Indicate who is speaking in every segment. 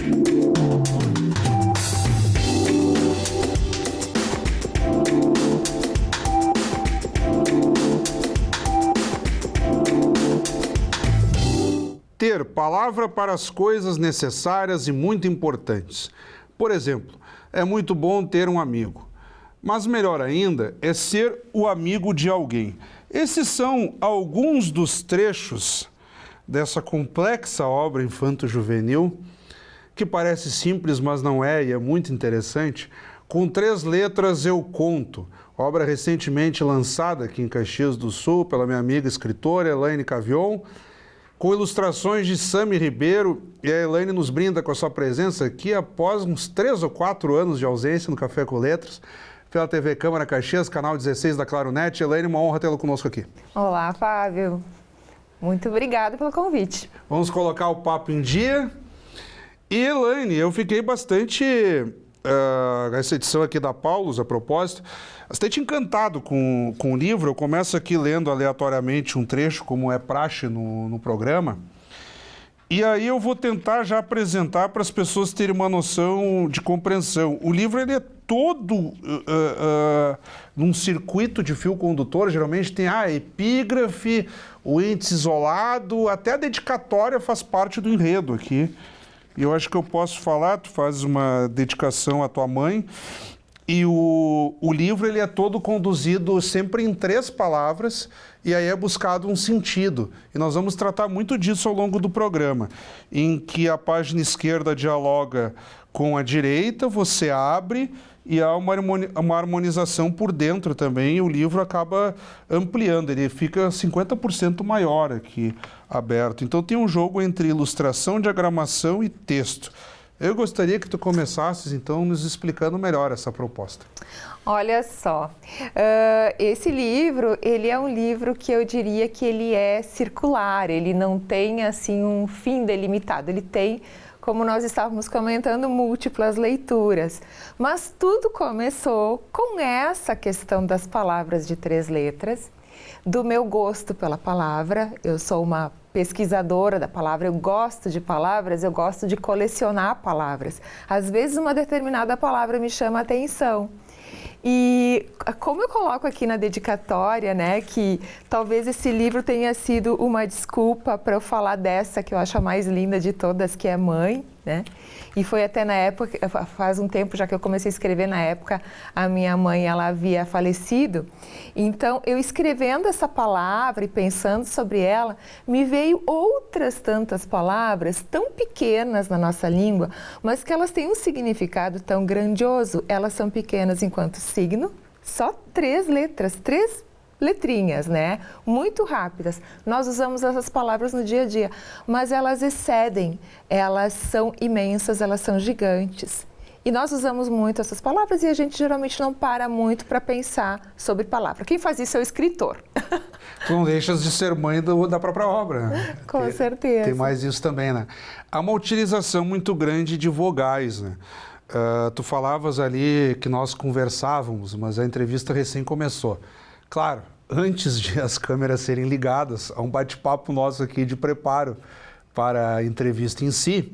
Speaker 1: Ter palavra para as coisas necessárias e muito importantes. Por exemplo, é muito bom ter um amigo, mas melhor ainda é ser o amigo de alguém. Esses são alguns dos trechos dessa complexa obra infanto-juvenil, que parece simples, mas não é, e é muito interessante. Com 3 letras eu conto, obra recentemente lançada aqui em Caxias do Sul pela minha amiga escritora Elaine Cavion, com ilustrações de Sami Ribeiro, e a Elaine nos brinda com a sua presença aqui após uns 3 ou 4 anos de ausência no Café com Letras, pela TV Câmara Caxias, canal 16 da Claronet. Elaine, uma honra tê-la conosco aqui.
Speaker 2: Olá, Fábio. Muito obrigada pelo convite.
Speaker 1: Vamos colocar o papo em dia. E, Elaine, eu fiquei bastante, essa edição aqui da Paulus, a propósito, bastante encantado com o livro. Eu começo aqui lendo aleatoriamente um trecho, como é praxe no programa. E aí eu vou tentar já apresentar para as pessoas terem uma noção de compreensão. O livro ele é todo num circuito de fio condutor. Geralmente tem a epígrafe, o índice isolado, até a dedicatória faz parte do enredo aqui. E eu acho que eu posso falar, tu fazes uma dedicação à tua mãe, e o livro ele é todo conduzido sempre em 3 palavras, e aí é buscado um sentido. E nós vamos tratar muito disso ao longo do programa, em que a página esquerda dialoga com a direita, você abre, e há uma harmonização por dentro também, e o livro acaba ampliando, ele fica 50% maior aqui aberto. Então tem um jogo entre ilustração, diagramação e texto. Eu gostaria que tu começasses, então, nos explicando melhor essa proposta.
Speaker 2: Olha só, esse livro, ele é um livro que eu diria que ele é circular, ele não tem, assim, um fim delimitado, ele tem, como nós estávamos comentando, múltiplas leituras. Mas tudo começou com essa questão das palavras de 3 letras, do meu gosto pela palavra. Eu sou uma pesquisadora da palavra, eu gosto de palavras, eu gosto de colecionar palavras. Às vezes uma determinada palavra me chama a atenção. E como eu coloco aqui na dedicatória, né, que talvez esse livro tenha sido uma desculpa para eu falar dessa que eu acho a mais linda de todas, que é Mãe, né? E foi até na época, faz um tempo já que eu comecei a escrever, na época a minha mãe, ela havia falecido. Então, eu escrevendo essa palavra e pensando sobre ela, me veio outras tantas palavras tão pequenas na nossa língua, mas que elas têm um significado tão grandioso. Elas são pequenas enquanto signo, só 3 letras, 3 letrinhas, né? Muito rápidas. Nós usamos essas palavras no dia a dia, mas elas excedem, elas são imensas, elas são gigantes. E nós usamos muito essas palavras e a gente geralmente não para muito para pensar sobre palavra. Quem faz isso é o escritor.
Speaker 1: Tu não deixas de ser mãe da própria obra, né?
Speaker 2: Com certeza.
Speaker 1: Tem mais isso também, né? Há uma utilização muito grande de vogais, né? Tu falavas ali que nós conversávamos, mas a entrevista recém começou. Claro, antes de as câmeras serem ligadas, há um bate-papo nosso aqui de preparo para a entrevista em si.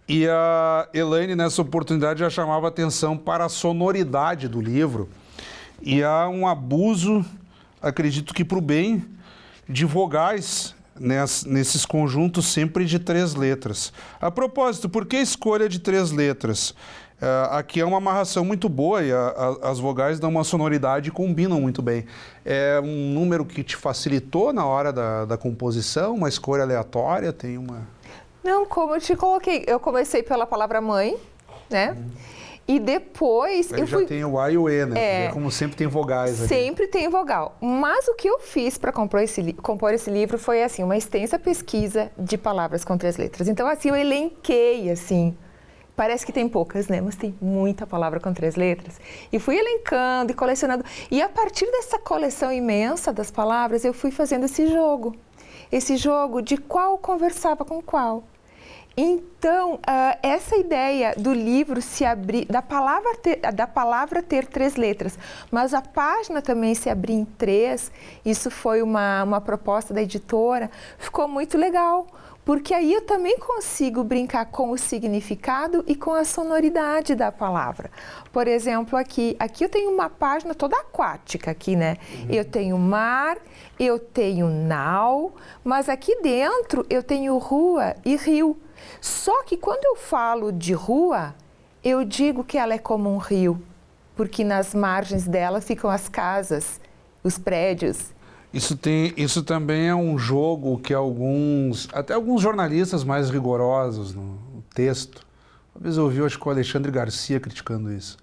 Speaker 1: E a Elaine, nessa oportunidade, já chamava atenção para a sonoridade do livro. E há um abuso, acredito que para o bem, de vogais nesses conjuntos sempre de 3 letras. A propósito, por que a escolha de 3 letras? Aqui é uma amarração muito boa e as vogais dão uma sonoridade e combinam muito bem. É um número que te facilitou na hora da composição, uma escolha aleatória, tem uma...
Speaker 2: Não, como eu te coloquei, eu comecei pela palavra mãe, né? E depois
Speaker 1: Aí já tem o A e o E, né? Como sempre tem vogais.
Speaker 2: Sempre tem vogal. Mas o que eu fiz para compor esse livro foi, assim, uma extensa pesquisa de palavras com 3 letras. Então, assim, eu elenquei, assim... Parece que tem poucas, né? Mas tem muita palavra com 3 letras. E fui elencando e colecionando. E a partir dessa coleção imensa das palavras, eu fui fazendo esse jogo. Esse jogo de qual conversava com qual. Então, essa ideia do livro se abrir, da palavra ter 3 letras, mas a página também se abrir em 3, isso foi uma proposta da editora, ficou muito legal. porque aí eu também consigo brincar com o significado e com a sonoridade da palavra. Por exemplo, aqui eu tenho uma página toda aquática aqui, né? Eu tenho mar, eu tenho nau, mas aqui dentro eu tenho rua e rio. Só que quando eu falo de rua, eu digo que ela é como um rio, porque nas margens dela ficam as casas, os prédios.
Speaker 1: Isso também é um jogo que até alguns jornalistas mais rigorosos no texto, talvez eu ouvi, acho que o Alexandre Garcia criticando isso.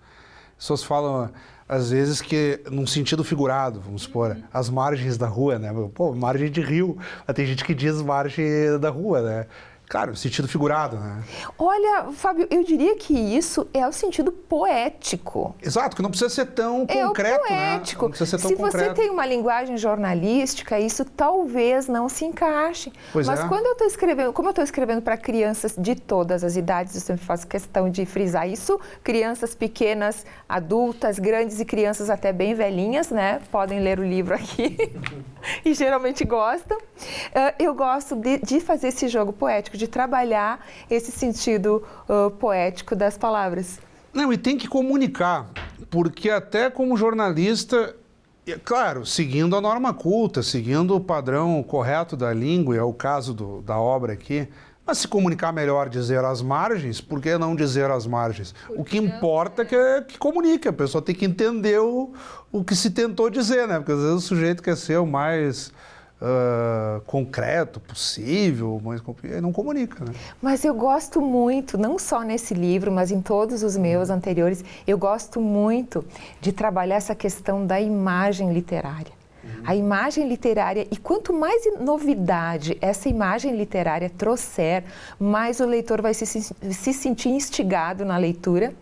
Speaker 1: As pessoas falam, às vezes, que num sentido figurado, vamos supor, as margens da rua, né? Pô, margem de rio, mas tem gente que diz margem da rua, né? Claro, no sentido figurado, né?
Speaker 2: Olha, Fábio, eu diria que isso é o sentido poético.
Speaker 1: Exato, que não precisa ser tão concreto,
Speaker 2: poético.
Speaker 1: Né? Não precisa ser tão concreto.
Speaker 2: Se você tem uma linguagem jornalística, isso talvez não se encaixe.
Speaker 1: Pois
Speaker 2: Mas quando eu estou escrevendo, como eu estou escrevendo para crianças de todas as idades, eu sempre faço questão de frisar isso, crianças pequenas, adultas, grandes e crianças até bem velhinhas, né? Podem ler o livro aqui e geralmente gostam. Eu gosto de fazer esse jogo poético, de trabalhar esse sentido poético das palavras.
Speaker 1: Não, e tem que comunicar, porque até como jornalista, claro, seguindo a norma culta, seguindo o padrão correto da língua, é o caso da obra aqui, mas se comunicar melhor, dizer as margens, por que não dizer as margens? O que importa é que comunique, a pessoa tem que entender o que se tentou dizer, né? Porque às vezes o sujeito quer ser o mais concreto possível, mas não comunica, né?
Speaker 2: Mas eu gosto muito, não só nesse livro, mas em todos os meus anteriores, eu gosto muito de trabalhar essa questão da imagem literária. A imagem literária, e quanto mais novidade essa imagem literária trouxer, mais o leitor vai se sentir instigado na leitura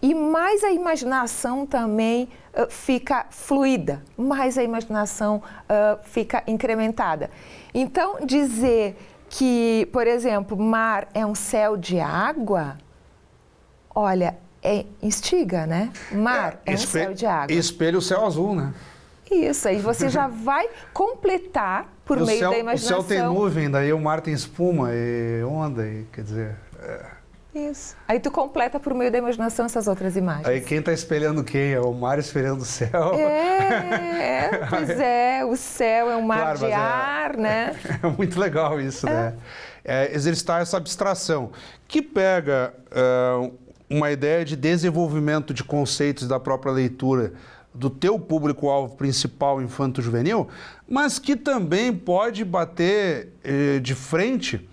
Speaker 2: e mais a imaginação também fica fluida, mais a imaginação fica incrementada. Então, dizer que, por exemplo, mar é um céu de água, olha, instiga, né? Mar é um céu de água.
Speaker 1: Espelha o céu azul, né?
Speaker 2: Isso, aí você já vai completar por meio da imaginação.
Speaker 1: O céu tem nuvem, daí o mar tem espuma e onda, quer dizer...
Speaker 2: Isso. Aí tu completa por meio da imaginação essas outras imagens.
Speaker 1: Aí quem está espelhando quem? É o mar espelhando o céu?
Speaker 2: Pois é, o céu é um mar de ar, né?
Speaker 1: É muito legal isso, né? Exercitar essa abstração, que pega uma ideia de desenvolvimento de conceitos da própria leitura do teu público-alvo principal infanto-juvenil, mas que também pode bater de frente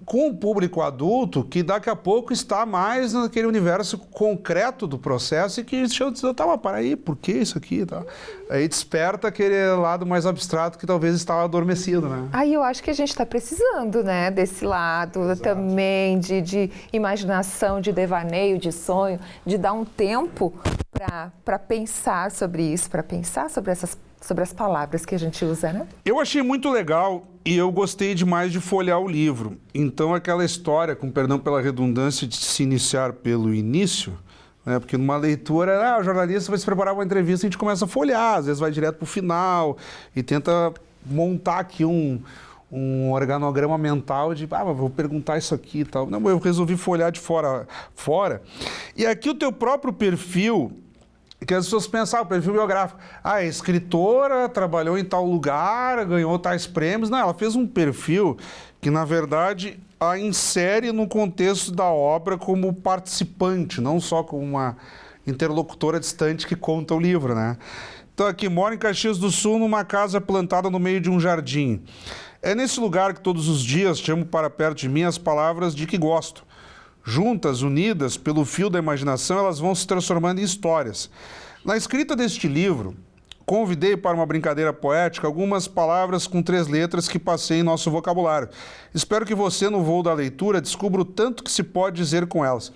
Speaker 1: com o público adulto que daqui a pouco está mais naquele universo concreto do processo e que chama de dizer, tá, mas para aí, por que isso aqui? Tá? Aí desperta aquele lado mais abstrato que talvez estava adormecido, né?
Speaker 2: Aí eu acho que a gente está precisando, né, desse lado. Exato. Também de imaginação, de devaneio, de sonho, de dar um tempo para pensar sobre isso, para pensar sobre as palavras que a gente usa, né?
Speaker 1: Eu achei muito legal e eu gostei demais de folhear o livro. Então, aquela história, com perdão pela redundância, de se iniciar pelo início, né? Porque numa leitura, o jornalista vai se preparar para uma entrevista, a gente começa a folhear, às vezes vai direto para o final e tenta montar aqui um organograma mental de, vou perguntar isso aqui e tal. Não, eu resolvi folhear de fora. E aqui o teu próprio perfil, que as pessoas pensam, o perfil biográfico, é escritora, trabalhou em tal lugar, ganhou tais prêmios. Não, ela fez um perfil que, na verdade, a insere no contexto da obra como participante, não só como uma interlocutora distante que conta o livro, né? Então, aqui, moro em Caxias do Sul, numa casa plantada no meio de um jardim. É nesse lugar que todos os dias chamo para perto de mim as palavras de que gosto. Juntas, unidas pelo fio da imaginação, elas vão se transformando em histórias. Na escrita deste livro, convidei para uma brincadeira poética algumas palavras com 3 letras que passei em nosso vocabulário. Espero que você, no voo da leitura, descubra o tanto que se pode dizer com elas.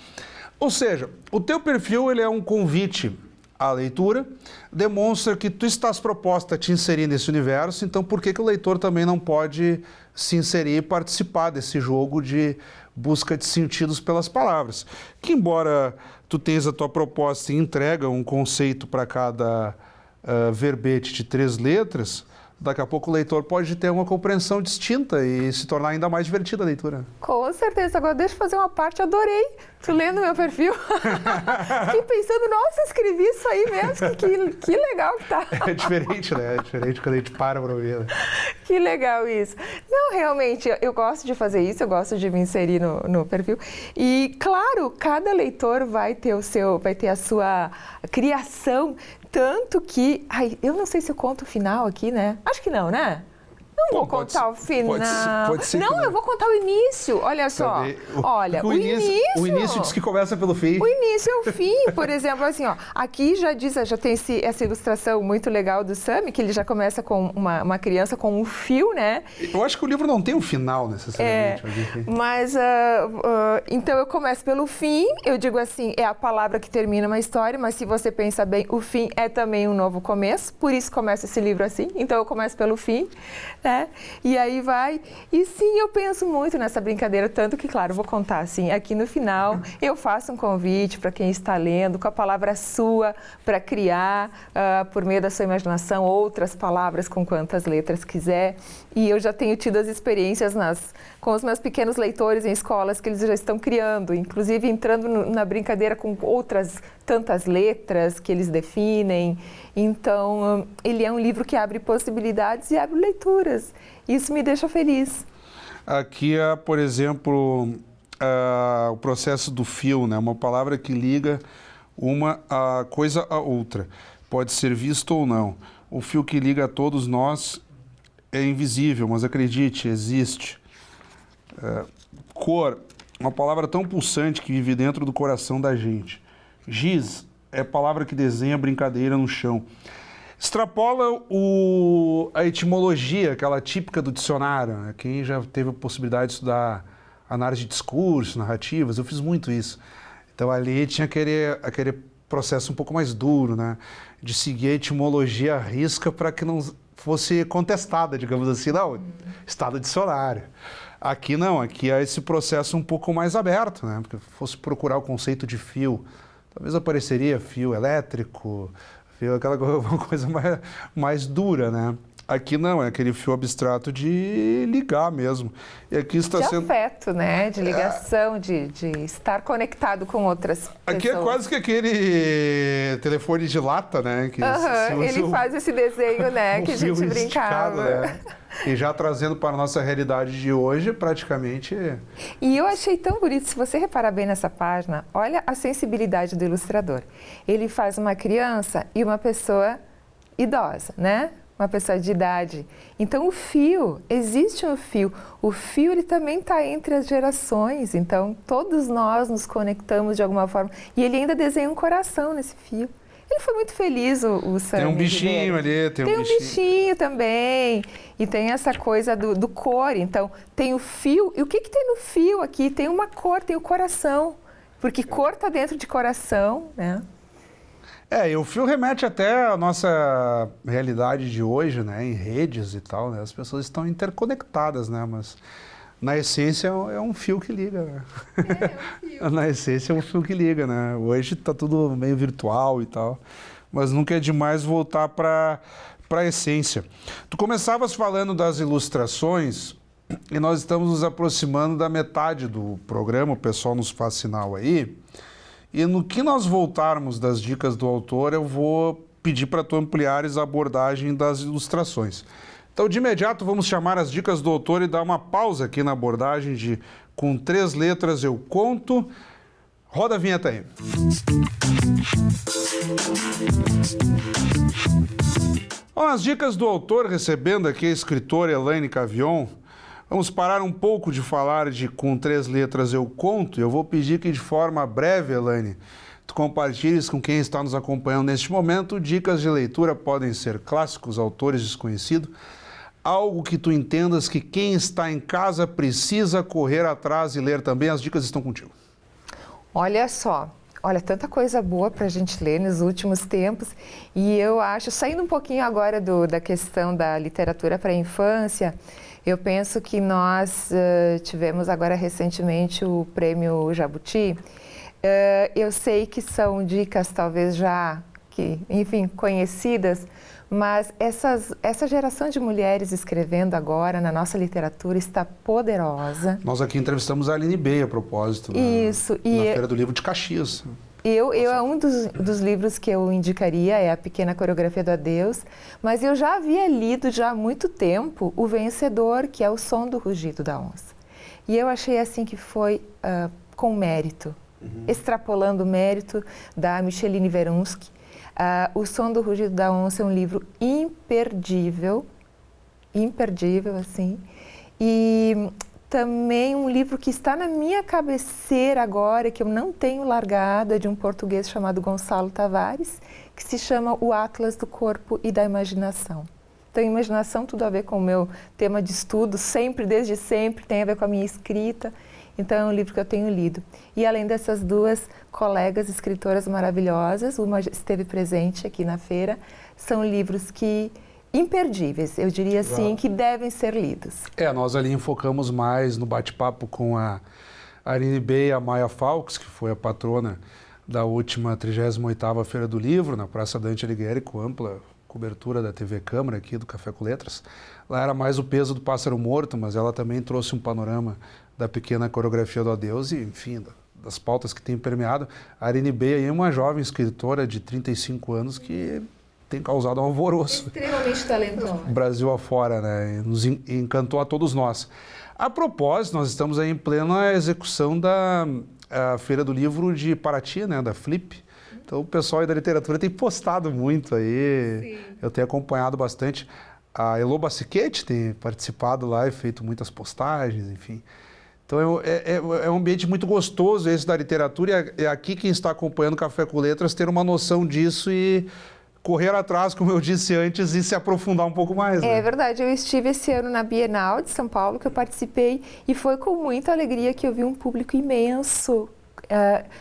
Speaker 1: Ou seja, o teu perfil ele é um convite à leitura, demonstra que tu estás proposta a te inserir nesse universo, então por que o leitor também não pode se inserir e participar desse jogo de busca de sentidos pelas palavras? Que embora tu tenhas a tua proposta e entrega um conceito para cada verbete de 3 letras, daqui a pouco o leitor pode ter uma compreensão distinta e se tornar ainda mais divertida a leitura.
Speaker 2: Com certeza. Agora, deixa eu fazer uma parte, adorei tu lendo meu perfil. Fiquei pensando, nossa, escrevi isso aí mesmo, que legal que tá.
Speaker 1: É diferente, né? É diferente quando a gente para pra ouvir. Né?
Speaker 2: Que legal isso. Não, realmente, eu gosto de fazer isso, eu gosto de me inserir no perfil. E, claro, cada leitor vai ter a sua criação, tanto que... Ai, eu não sei se eu conto o final aqui, né? Acho que não, né? Não vou contar o final.
Speaker 1: Pode ser
Speaker 2: não, eu vou contar o início. Olha só. Olha, o início.
Speaker 1: O início diz que começa pelo fim.
Speaker 2: O início é o fim. Por exemplo, assim, ó. Aqui já tem essa ilustração muito legal do Sami, que ele já começa com uma criança com um fio, né?
Speaker 1: Eu acho que o livro não tem um final, necessariamente.
Speaker 2: Mas, então eu começo pelo fim. Eu digo assim, é a palavra que termina uma história, mas se você pensa bem, o fim é também um novo começo. Por isso começa esse livro assim. Então eu começo pelo fim, né? E aí vai. E sim, eu penso muito nessa brincadeira, tanto que, claro, vou contar assim, aqui no final eu faço um convite para quem está lendo, com a palavra sua, para criar, por meio da sua imaginação, outras palavras com quantas letras quiser. E eu já tenho tido as experiências com os meus pequenos leitores em escolas que eles já estão criando, inclusive entrando na brincadeira com outras tantas letras que eles definem. Então, ele é um livro que abre possibilidades e abre leituras. Isso me deixa feliz.
Speaker 1: Aqui, por exemplo, o processo do fio, né? Uma palavra que liga uma coisa a outra. Pode ser visto ou não. O fio que liga a todos nós é invisível, mas acredite, existe. Cor, uma palavra tão pulsante que vive dentro do coração da gente. Giz é a palavra que desenha brincadeira no chão. Extrapola a etimologia, aquela típica do dicionário. Né? Quem já teve a possibilidade de estudar análise de discurso, narrativas, eu fiz muito isso. Então ali tinha aquele processo um pouco mais duro, né? De seguir a etimologia à risca para que não fosse contestada, digamos assim. Não, está no dicionário. Aqui não, aqui é esse processo um pouco mais aberto, né? Porque fosse procurar o conceito de fio, talvez apareceria fio elétrico, fio, aquela coisa mais dura, né? Aqui não, é aquele fio abstrato de ligar mesmo. E aqui está
Speaker 2: de
Speaker 1: sendo...
Speaker 2: afeto, né? De ligação, de estar conectado com outras pessoas.
Speaker 1: Aqui é quase que aquele telefone de lata, né? Que
Speaker 2: ele faz esse desenho, né? Que a gente brincava.
Speaker 1: Né? E já trazendo para a nossa realidade de hoje, praticamente...
Speaker 2: E eu achei tão bonito, se você reparar bem nessa página, olha a sensibilidade do ilustrador. Ele faz uma criança e uma pessoa idosa, né? Uma pessoa de idade. Então, o fio, existe um fio. O fio, ele também está entre as gerações. Então, todos nós nos conectamos de alguma forma. E ele ainda desenha um coração nesse fio. Ele foi muito feliz, o Sami.
Speaker 1: Tem um bichinho ali,
Speaker 2: tem um bichinho também. E tem essa coisa do cor. Então, tem o fio. E o que tem no fio aqui? Tem uma cor, tem o coração. Porque cor está dentro de coração, né?
Speaker 1: E o fio remete até à nossa realidade de hoje, né? Em redes e tal, né? As pessoas estão interconectadas, né? Mas na essência é um fio que liga, né? É um fio. Na essência é um fio que liga, né? Hoje está tudo meio virtual e tal, mas nunca é demais voltar para a essência. Tu começavas falando das ilustrações e nós estamos nos aproximando da metade do programa, o pessoal nos faz sinal aí. E no que nós voltarmos das dicas do autor, eu vou pedir para tu ampliares a abordagem das ilustrações. Então, de imediato, vamos chamar as dicas do autor e dar uma pausa aqui na abordagem de Com 3 letras eu conto. Roda a vinheta aí. Bom, as dicas do autor, recebendo aqui a escritora Elaine Cavion. Vamos parar um pouco de falar de Com 3 letras eu conto. Eu vou pedir que de forma breve, Elaine, tu compartilhes com quem está nos acompanhando neste momento. Dicas de leitura podem ser clássicos, autores desconhecidos, algo que tu entendas que quem está em casa precisa correr atrás e ler também. As dicas estão contigo.
Speaker 2: Olha só. Olha, tanta coisa boa para a gente ler nos últimos tempos. E eu acho, saindo um pouquinho agora da questão da literatura para a infância, eu penso que nós tivemos agora recentemente o Prêmio Jabuti. Eu sei que são dicas talvez já que que, enfim, conhecidas, mas essa geração de mulheres escrevendo agora na nossa literatura está poderosa.
Speaker 1: Nós aqui entrevistamos a Aline Bey a propósito,
Speaker 2: Isso,
Speaker 1: na Feira do Livro de Caxias.
Speaker 2: Um dos livros que eu indicaria é A Pequena Coreografia do Adeus, mas eu já havia lido já há muito tempo O Vencedor, que é O Som do Rugido da Onça. E eu achei assim que foi com mérito, extrapolando o mérito da Micheline Verunsky. O Som do Rugido da Onça é um livro imperdível, assim, e também um livro que está na minha cabeceira agora, que eu não tenho largado, é de um português chamado Gonçalo Tavares, que se chama O Atlas do Corpo e da Imaginação. Então, imaginação tudo a ver com o meu tema de estudo, sempre, desde sempre, tem a ver com a minha escrita. Então, é um livro que eu tenho lido. E além dessas duas colegas escritoras maravilhosas, uma esteve presente aqui na feira, são livros imperdíveis, eu diria assim, que devem ser lidos.
Speaker 1: Nós ali enfocamos mais no bate-papo com a Aline Bey e a Maia Falks, que foi a patrona da última 38ª Feira do Livro, na Praça Dante Alighieri, com ampla cobertura da TV Câmara aqui, do Café com Letras. Lá era mais o peso do pássaro morto, mas ela também trouxe um panorama da Pequena Coreografia do Adeus e, enfim, das pautas que tem permeado. A Aline Bey aí é uma jovem escritora de 35 anos que tem causado um alvoroço.
Speaker 2: Extremamente talentosa.
Speaker 1: Brasil afora, né? E nos encantou a todos nós. A propósito, nós estamos aí em plena execução da Feira do Livro de Paraty, né? Da Flip. Então o pessoal aí da literatura tem postado muito aí. Sim. Eu tenho acompanhado bastante. A Elô Bassiquete tem participado lá e feito muitas postagens, enfim. Então é um ambiente muito gostoso esse da literatura e é aqui quem está acompanhando o Café com Letras ter uma noção disso e correr atrás, como eu disse antes, e se aprofundar um pouco mais. Né?
Speaker 2: É verdade, eu estive esse ano na Bienal de São Paulo, que eu participei, e foi com muita alegria que eu vi um público imenso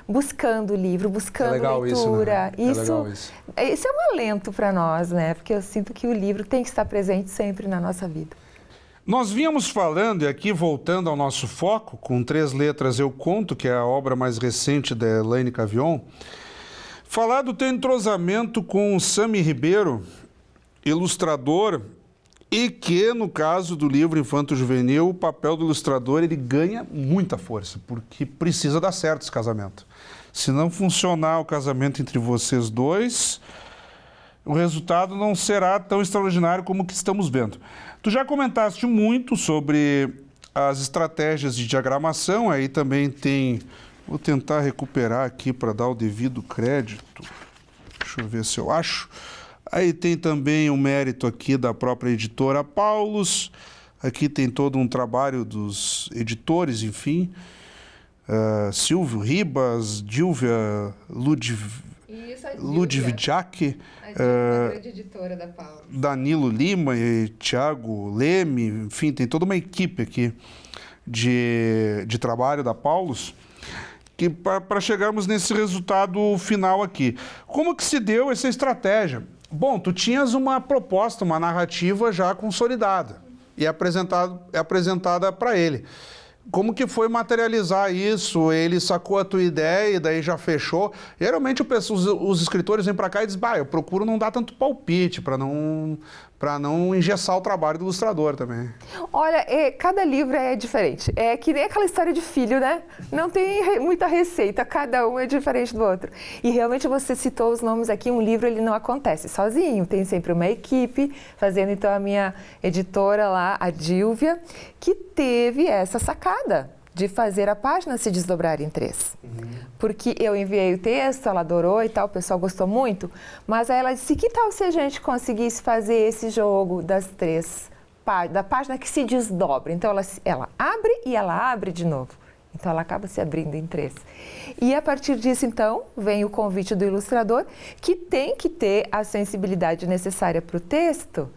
Speaker 2: buscando o livro, buscando leitura. Isso é um alento para nós, né? Porque eu sinto que o livro tem que estar presente sempre na nossa vida.
Speaker 1: Nós vínhamos falando, e aqui voltando ao nosso foco, com 3 letras eu conto, que é a obra mais recente da Elaine Cavion, falar do teu entrosamento com o Sami Ribeiro, ilustrador, e que, no caso do livro Infanto Juvenil, o papel do ilustrador ele ganha muita força, porque precisa dar certo esse casamento. Se não funcionar o casamento entre vocês dois, o resultado não será tão extraordinário como o que estamos vendo. Tu já comentaste muito sobre as estratégias de diagramação, aí também tem... Vou tentar recuperar aqui para dar o devido crédito. Deixa eu ver se eu acho. Aí tem também o mérito aqui da própria editora Paulus. Aqui tem todo um trabalho dos editores, enfim. Silvio Ribas, Dilvia Ludwigczak,
Speaker 2: a grande editora da Paulus.
Speaker 1: Danilo Lima e Thiago Leme. Enfim, tem toda uma equipe aqui de trabalho da Paulus. Para chegarmos nesse resultado final aqui. Como que se deu essa estratégia? Bom, tu tinhas uma proposta, uma narrativa já consolidada e apresentada para ele. Como que foi materializar isso? Ele sacou a tua ideia e daí já fechou? Geralmente os escritores vêm para cá e dizem, eu procuro não dar tanto palpite para não engessar o trabalho do ilustrador também.
Speaker 2: Olha, cada livro é diferente. É que nem aquela história de filho, né? Não tem muita receita, cada um é diferente do outro. E realmente você citou os nomes aqui, um livro ele não acontece sozinho, tem sempre uma equipe, fazendo então a minha editora lá, a Dilvia, que teve essa sacada de fazer a página se desdobrar em 3. Porque eu enviei o texto, ela adorou e tal, o pessoal gostou muito, mas aí ela disse, que tal se a gente conseguisse fazer esse jogo das 3, da página que se desdobra? Então ela abre e ela abre de novo. Então ela acaba se abrindo em 3. E a partir disso, então, vem o convite do ilustrador, que tem que ter a sensibilidade necessária para o texto.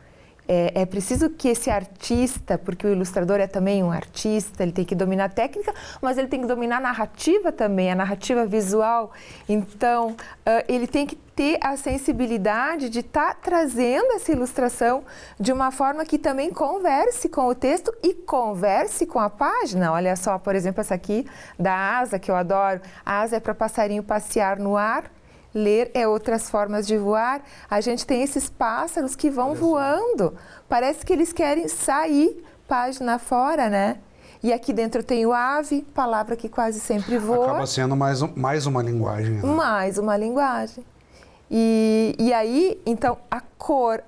Speaker 2: É preciso que esse artista, porque o ilustrador é também um artista, ele tem que dominar a técnica, mas ele tem que dominar a narrativa também, a narrativa visual. Então, ele tem que ter a sensibilidade de estar trazendo essa ilustração de uma forma que também converse com o texto e converse com a página. Olha só, por exemplo, essa aqui da asa, que eu adoro. A asa é para passarinho passear no ar, Ler é outras formas de voar. A gente tem esses pássaros que vão voando. Parece que eles querem sair página fora, né? E aqui dentro tem o ave, palavra que quase sempre voa.
Speaker 1: Acaba sendo mais uma linguagem. Né?
Speaker 2: Mais uma linguagem. E aí, então, a cor,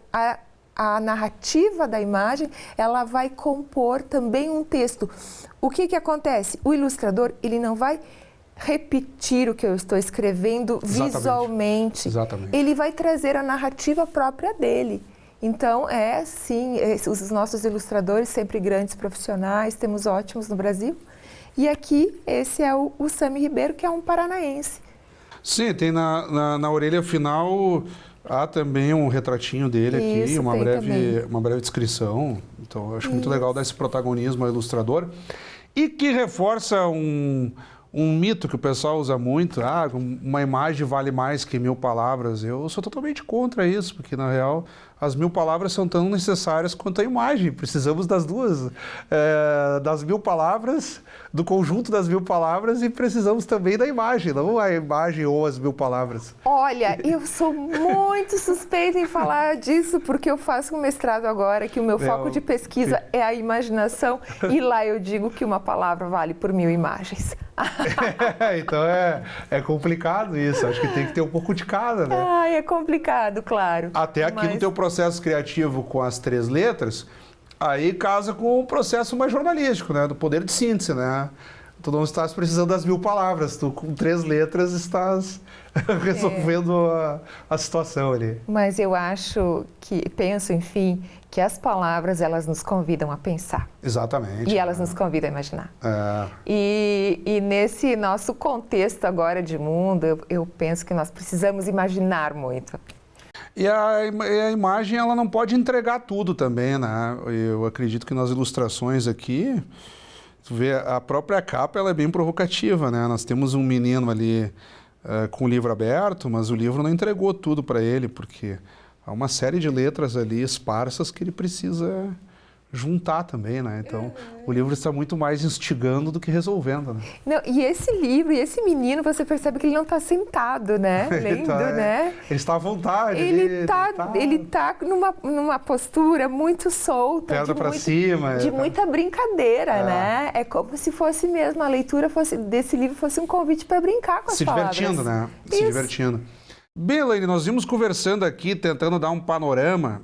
Speaker 2: a narrativa da imagem, ela vai compor também um texto. O que acontece? O ilustrador, ele não vai repetir o que eu estou escrevendo visualmente.
Speaker 1: Exatamente.
Speaker 2: Ele vai trazer a narrativa própria dele. Então, sim, os nossos ilustradores, sempre grandes profissionais, temos ótimos no Brasil. E aqui, esse é o Sami Ribeiro, que é um paranaense.
Speaker 1: Sim, tem na orelha final, há também um retratinho dele aqui, uma breve descrição. Então, eu acho muito legal dar esse protagonismo ao ilustrador. E que reforça um mito que o pessoal usa muito, uma imagem vale mais que 1000 palavras. Eu sou totalmente contra isso, porque, na real, as 1000 palavras são tão necessárias quanto a imagem. Precisamos das duas, das 1000 palavras, do conjunto das 1000 palavras, e precisamos também da imagem, não a imagem ou as 1000 palavras.
Speaker 2: Olha, eu sou muito suspeita em falar disso, porque eu faço um mestrado agora, que o meu foco de pesquisa é a imaginação, e lá eu digo que uma palavra vale por 1000 imagens.
Speaker 1: Então é complicado isso, acho que tem que ter um pouco de cada, né?
Speaker 2: É complicado, claro.
Speaker 1: Até aqui no teu processo criativo com as 3 letras, aí casa com o processo mais jornalístico, né? Do poder de síntese, né? Tu não estás precisando das 1000 palavras, tu com 3 letras estás resolvendo a situação ali.
Speaker 2: Mas eu penso, enfim, que as palavras, elas nos convidam a pensar.
Speaker 1: Exatamente.
Speaker 2: E elas nos convidam a imaginar. E nesse nosso contexto agora de mundo, eu penso que nós precisamos imaginar muito.
Speaker 1: E a imagem, ela não pode entregar tudo também, né? Eu acredito que nas ilustrações aqui, tu vê, a própria capa, ela é bem provocativa, né? Nós temos um menino ali com o livro aberto, mas o livro não entregou tudo para ele, porque há uma série de letras ali esparsas que ele precisa juntar também, né? Então, o livro está muito mais instigando do que resolvendo, né?
Speaker 2: Não, e esse livro, e esse menino, você percebe que ele não está sentado, né? Lendo, né?
Speaker 1: Ele está à vontade.
Speaker 2: Ele está numa postura muito solta.
Speaker 1: Perna para cima.
Speaker 2: De muita brincadeira, né? É como se fosse mesmo, a leitura desse livro fosse um convite para brincar com as palavras.
Speaker 1: Se divertindo, né? Isso. Se divertindo. Bem, Elaine, nós vimos conversando aqui, tentando dar um panorama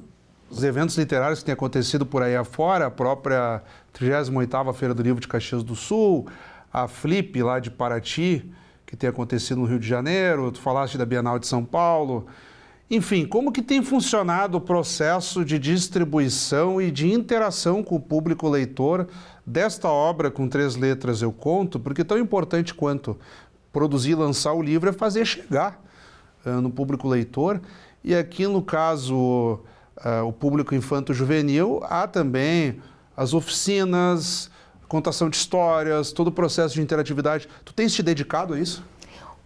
Speaker 1: dos eventos literários que têm acontecido por aí afora, a própria 38ª Feira do Livro de Caxias do Sul, a Flip lá de Paraty, que tem acontecido no Rio de Janeiro, tu falaste da Bienal de São Paulo. Enfim, como que tem funcionado o processo de distribuição e de interação com o público leitor desta obra com 3 letras eu conto, porque tão importante quanto produzir e lançar o livro é fazer chegar no público leitor. E aqui no caso o público infanto-juvenil, há também as oficinas, contação de histórias, todo o processo de interatividade. Tu tens te dedicado a isso?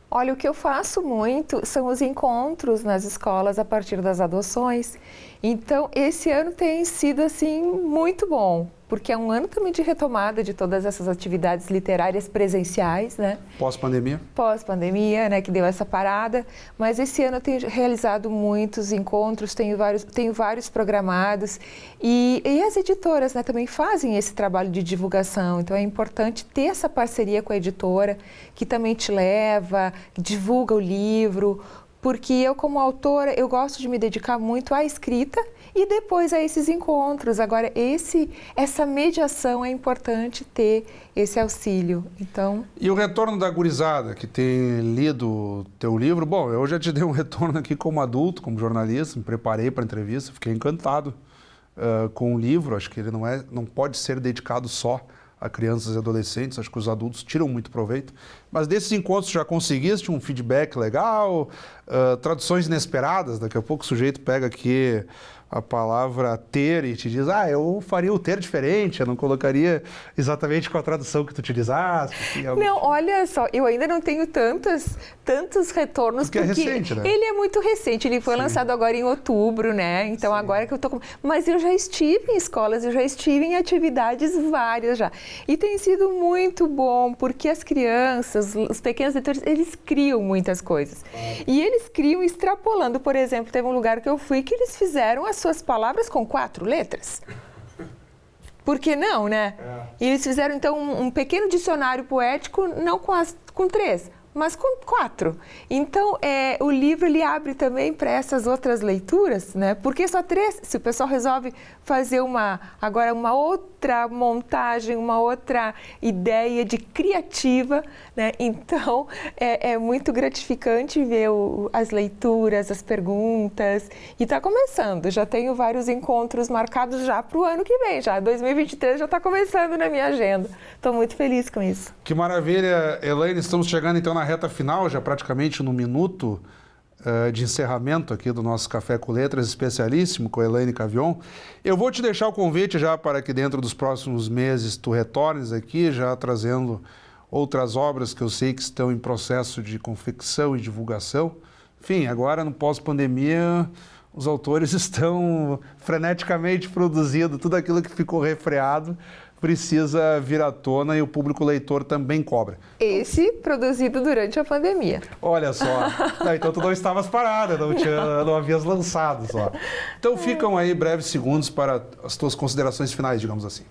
Speaker 2: Olha, o que eu faço muito são os encontros nas escolas a partir das adoções. Então, esse ano tem sido, assim, muito bom, porque é um ano também de retomada de todas essas atividades literárias presenciais, né?
Speaker 1: Pós-pandemia?
Speaker 2: Pós-pandemia, né, que deu essa parada. Mas esse ano eu tenho realizado muitos encontros, tenho vários programados. E as editoras, né, também fazem esse trabalho de divulgação. Então, é importante ter essa parceria com a editora, que também te leva, divulga o livro, porque eu, como autora, eu gosto de me dedicar muito à escrita e depois a esses encontros. Agora, essa mediação é importante ter esse auxílio. Então... E
Speaker 1: o retorno da gurizada que tem lido o teu livro? Bom, eu já te dei um retorno aqui como adulto, como jornalista, me preparei para a entrevista, fiquei encantado com o livro. Acho que ele não pode ser dedicado só a crianças e adolescentes, acho que os adultos tiram muito proveito. Mas desses encontros já conseguiste um feedback legal, traduções inesperadas, daqui a pouco o sujeito pega aqui a palavra ter e te diz, eu faria o ter diferente, eu não colocaria exatamente com a tradução que tu utilizaste.
Speaker 2: Não, olha só, eu ainda não tenho tantos retornos,
Speaker 1: porque é recente, né?
Speaker 2: Ele é muito recente, ele foi lançado agora em outubro, né? Então agora que eu tô com... Mas eu já estive em escolas, eu já estive em atividades várias já. E tem sido muito bom, porque as crianças, os pequenos leitores, eles criam muitas coisas. E eles criam extrapolando. Por exemplo, teve um lugar que eu fui que eles fizeram as suas palavras com 4 letras. Por que não, né? E eles fizeram, então, um pequeno dicionário poético, não com 3, mas com 4. Então, o livro ele abre também para essas outras leituras, né? Porque só 3, se o pessoal resolve fazer uma outra montagem, uma outra ideia de criativa, né? Então, é muito gratificante ver as leituras, as perguntas. E está começando, já tenho vários encontros marcados já para o ano que vem, já 2023 já está começando na minha agenda. Estou muito feliz com isso.
Speaker 1: Que maravilha, Elaine, estamos chegando então na reta final, já praticamente no minuto de encerramento aqui do nosso Café com Letras especialíssimo com a Elaine Cavion. Eu vou te deixar o convite já para que dentro dos próximos meses tu retornes aqui, já trazendo outras obras que eu sei que estão em processo de confecção e divulgação. Enfim, agora no pós-pandemia, os autores estão freneticamente produzindo tudo aquilo que ficou refreado, precisa vir à tona e o público leitor também cobra.
Speaker 2: Esse produzido durante a pandemia.
Speaker 1: Olha só, então tu não estavas parada, não havias lançado só. Então ficam aí breves segundos para as tuas considerações finais, digamos assim.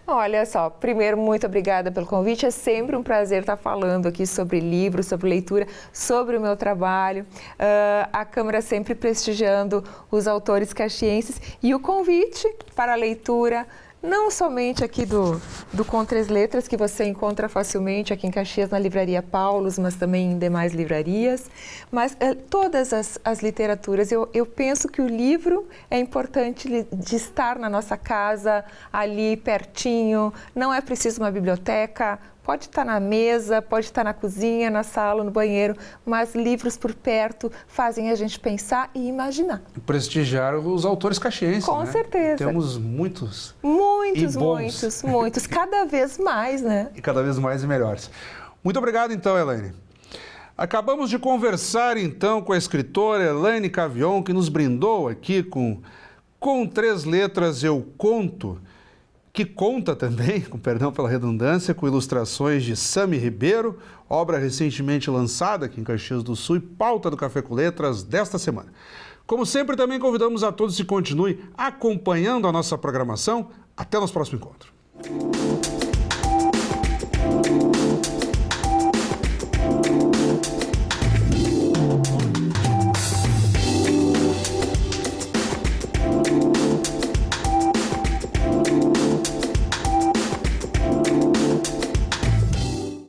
Speaker 2: Olha só, primeiro, muito obrigada pelo convite, é sempre um prazer estar falando aqui sobre livros, sobre leitura, sobre o meu trabalho. A Câmara sempre prestigiando os autores caxienses e o convite para a leitura, não somente aqui do Com Três Letras, que você encontra facilmente aqui em Caxias, na Livraria Paulus, mas também em demais livrarias, mas todas as literaturas. Eu penso que o livro é importante de estar na nossa casa, ali pertinho, não é preciso uma biblioteca, pode estar na mesa, pode estar na cozinha, na sala, no banheiro, mas livros por perto fazem a gente pensar e imaginar.
Speaker 1: Prestigiar os autores caxienses,
Speaker 2: Com certeza.
Speaker 1: Temos muitos.
Speaker 2: Muitos. Cada vez mais, né?
Speaker 1: E cada vez mais e melhores. Muito obrigado, então, Elaine. Acabamos de conversar, então, com a escritora Elaine Cavion, que nos brindou aqui com Três Letras Eu Conto, que conta também, com perdão pela redundância, com ilustrações de Sami Ribeiro, obra recentemente lançada aqui em Caxias do Sul e pauta do Café com Letras desta semana. Como sempre, também convidamos a todos que continuem acompanhando a nossa programação. Até o nosso próximo encontro.